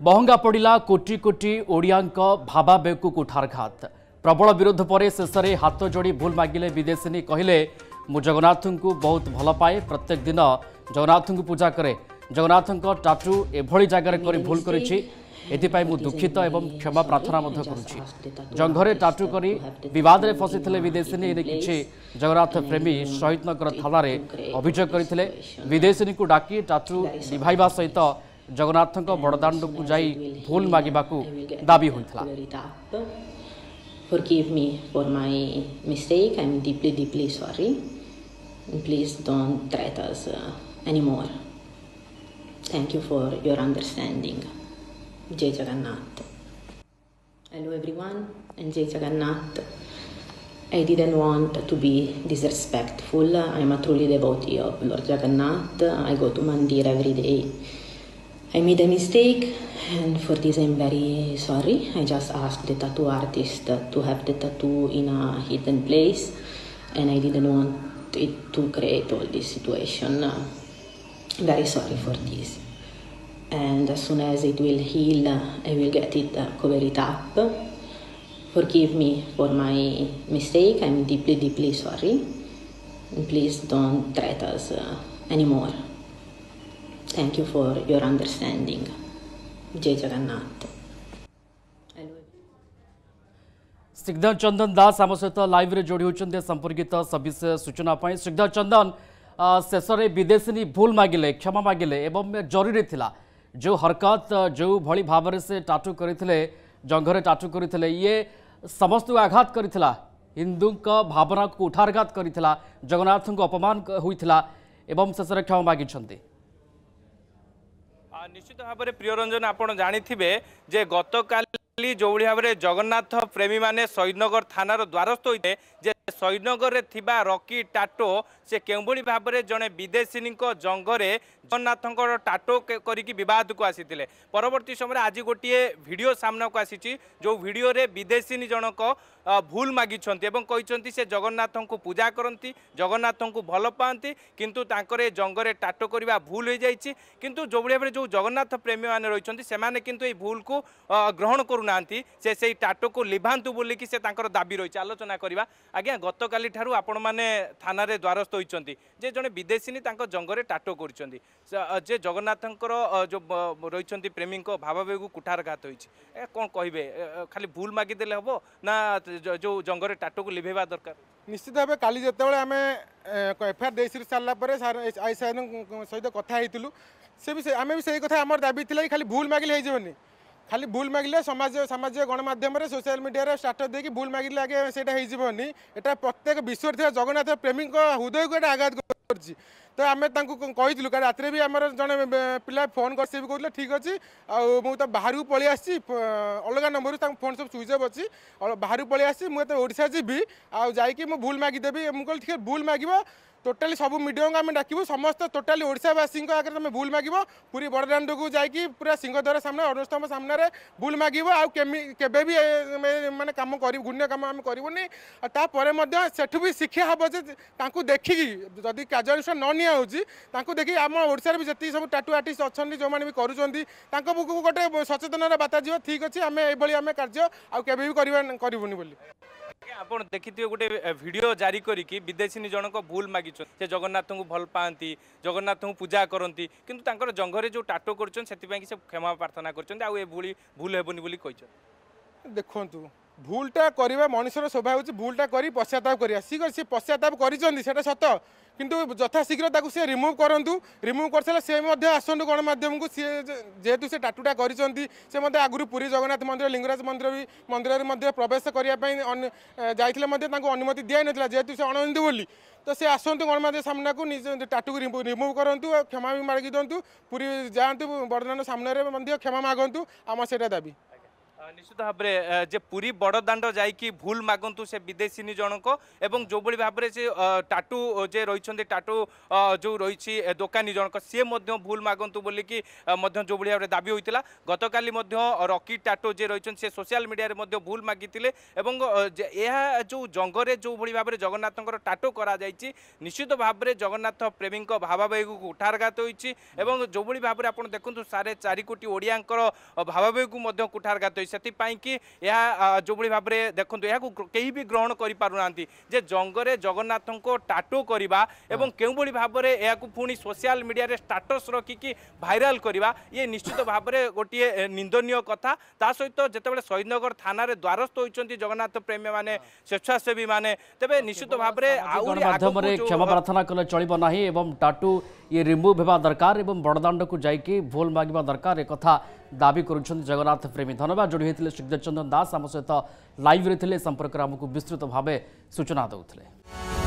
महंगा पड़ा कोटी कोटी ओडिया भावावेगू कुठारघात प्रबल विरोध पर शेष में हाथ जोड़ी भूल मागिले विदेशिनी कहले मु जगन्नाथ को बहुत भल पाए प्रत्येक दिन जगन्नाथ को पूजा करे जगन्नाथ टाटू एभली जगार कर भूल करी एथिपाई मु दुखित एवं क्षमा प्रार्थना करुछि जंघरे टाटू करी विवाद में फसी विदेशिनी किछि जगन्नाथ प्रेमी शहीदनगर थाना अभियोग करते विदेशिनी को डाकी टाटू निभाइबा सहित जगन्नाथ बड़दाण्ड को जाई भूल मागिबाकू दाबी होइथला। Forgive me for my mistake. I'm deeply sorry. Please don't threat us anymore. Thank you for your understanding. Jai Jagannath. Hello everyone, and Jai Jagannath. I didn't want to be disrespectful. I'm a truly devotee of Lord Jagannath. I go to Mandir every day. I made a mistake, and for this I'm very sorry. I just asked the tattoo artist to have the tattoo in a hidden place, and I didn't want it to create all this situation. Very sorry for this. And as soon as it will heal, I will get it, cover it up. Forgive me for my mistake. I'm deeply sorry. Please don't threat us anymore. Thank you for your understanding. Jai Jagannath. सिग्धर चंदन दास आम सहित live रे जोड़ी होते संपर्कित सविशेष सूचना सिग्धर चंदन शेष में विदेशिनी भूल मागिले क्षमा मागिले एवं जरूरी थिला जो हरकत जो भली भाव से टाटू करते जंघरे टाटू करते ये समस्त को आघात करथिला हिंदू भावना को उठारघात करथिला जगन्नाथ को अपमान होइथिला एवं शेष में क्षमा मागिछन्ति। निश्चित भाव में प्रियरंजन आपड़ जानी जे गतकाली जो भाव में जगन्नाथ प्रेमी माने शहीदनगर थानार द्वारस्थ होते जे शहीदनगर में थिबा रॉकी टाटो से केउभली भाव में जड़े विदेशिनी जंगरे जगन्नाथ टाटो करिकी विवाद को आसी परवर्ती समय आज गोटे वीडियो सामना को आसी जो वीडियो रे विदेशिनी जनक भूल मागिछन्ति एवं कहिछन्ति से जगन्नाथ को पूजा करती जगन्नाथ को भल पाती किंतु तांकर जंगरे टाटो करबा भूल हो जाइछि किंतु जो भाव में जो जगन्नाथ प्रेमी माने रहिछन्ति सेमाने किंतु ए भूल को ग्रहण करूनांती से टाटो को लिभांतु बोलिकी से तांकर दाबी रही आलोचना करबा। आज्ञा गतकाली ठारू आपण माने थाना रे द्वारस्थ होइछन्ति जे जने विदेशिनी तांको जंगरे टाटो करिछन्ति जे जगन्नाथंकर जो रहिछन्ति प्रेमी को भावावेगु कुठारघात होइछि कोन कहिबे खाली भूल मागी देले हबो ना जो जंगरे टाटो को लिभेबा दरकार। निश्चित भाव काली जिते आम एफआईआर दे सारापर आई सहित कथा होइतिलु से भी आम भी सही कथा आम दाबी थी खाली भूल मागिले होइजबनी खाली भूल मागिले सामाजिक गणमाध्यम सोशल मीडिया स्टाटस देकी भूल मागिले आगे सेटा होइजबनी एटा प्रत्येक विश्व थे जगन्नाथ प्रेमी हृदय को आघात करछि तो आम कही रात भी आम जड़े पिला फोन कर भी कहते ठीक अच्छे मुझे बाहर को पलि आसी अलग नंबर फोन सब स्विच अफ अच्छी बाहर को पलि आसी मुझे ओडिशा जीवी आईकि भूल मागिदेवी मुझे ठीक भूल मागिब टोटाली सब मीडिया को आम डाकू समस्त टोटाली ओडिशावासी आगे तुम भूल मागिब पूरी बड़दाण्ड को जाकि पूरा सिंहद्वार सामने अनुष्ठान सामने भूल मागिब आबे भी माने कम कर गुण्य कम आम करूनी सेठू भी शिक्षा हम जे देखिकी जदि कार्यानुष्ठान न निया देखिए आम ओडिशा भी जी सब टाटू आर्टिस्ट अच्छा जो मैंने भी करुँच गोटे सचेतन बाता जी ठीक अच्छे आम ये कार्य आगे भी करूनी बोली। आप देखिए गोटे वीडियो जारी करिकी विदेशिनी जनक भूल मागी से जगन्नाथ को भल पाती जगन्नाथ को पूजा करती किंतु तांकर जंघरे जो टाटो कर से क्षमा प्रार्थना कर भूल हेबनी बोली कहि देखु भूलटा करवा मनुष्यर स्वभाव होची भूलटा करी पश्चाताप करिया सी पश्चाताप करिसंदी सेटा सत किंतु यथाशीघ्र से रिमूव करंतु रिमूव करसाले से मध्य आसंतु गणमाध्यम को सी जेहेतु से टाटूटा करिसंदी से मध्य आगुरु पुरी जगन्नाथ मंदिर लिंगराज मंदिर भी मंदिर मध्य प्रवेश करने जाइथिले मध्य तांको अनुमति दिया नथिला जेहेतु से अणहिंदू बोली तो से आसंतु गणमाध्यम सामना को निज टाटू को रिमूव करंतु क्षमा भी मागी दिंतु पुरी जातु बड़दाण्ड सामने क्षमा मागंतु आम सेटा दाबी। निश्चित भाव में जे पूरी बड़दाण्ड जाइकी भूल मागंतु से विदेशी जनक एवं जो भाव में से टाटू जे रही टाटू जो रही दोकानी जनक सी भूल मागंतु बोलिकी जो भाव में दाबी होता गत काली रॉकी टाटू जे रही से सोशल मीडिया भूल मागिते यह जो जंगरे जो भाव में जगन्नाथ टाटू करा निश्चित भाव में जगन्नाथ प्रेमी भावावेग को कुठारघात होती जो भाव में आप देखते 4.5 कोटी ओडियांकर भावावेग को कुठारघात होती कि यह जो भाव में देखो यह कहीं भी ग्रहण करें जे जंगरे जगन्नाथ को टाटू करवा एवं केउ भाव में यह पुणी सोशल मीडिया रे स्टाटस रखिकी भाइराल करवा ये निश्चित भाव में गोटे निंदनीय कथा ता सहित जितेबाला शहीदनगर थाना द्वारस्थ होती जगन्नाथ प्रेमी माने स्वेच्छासेवी माने तेबे निश्चित भाव में माध्यम क्षमा प्रार्थना कले चलिब नाही एवं टाटू ये रिमूव होगा दरकार एवं बड़दाण्ड को जाइए भूल मागिबा दरकार एक कथा दाबी करुछन जगन्नाथ प्रेमी। धन्यवाद जोड़ी होते श्रीधर चंदन दास आम सहित लाइव रे संपर्क आमको विस्तृत भाव सूचना देउथिले।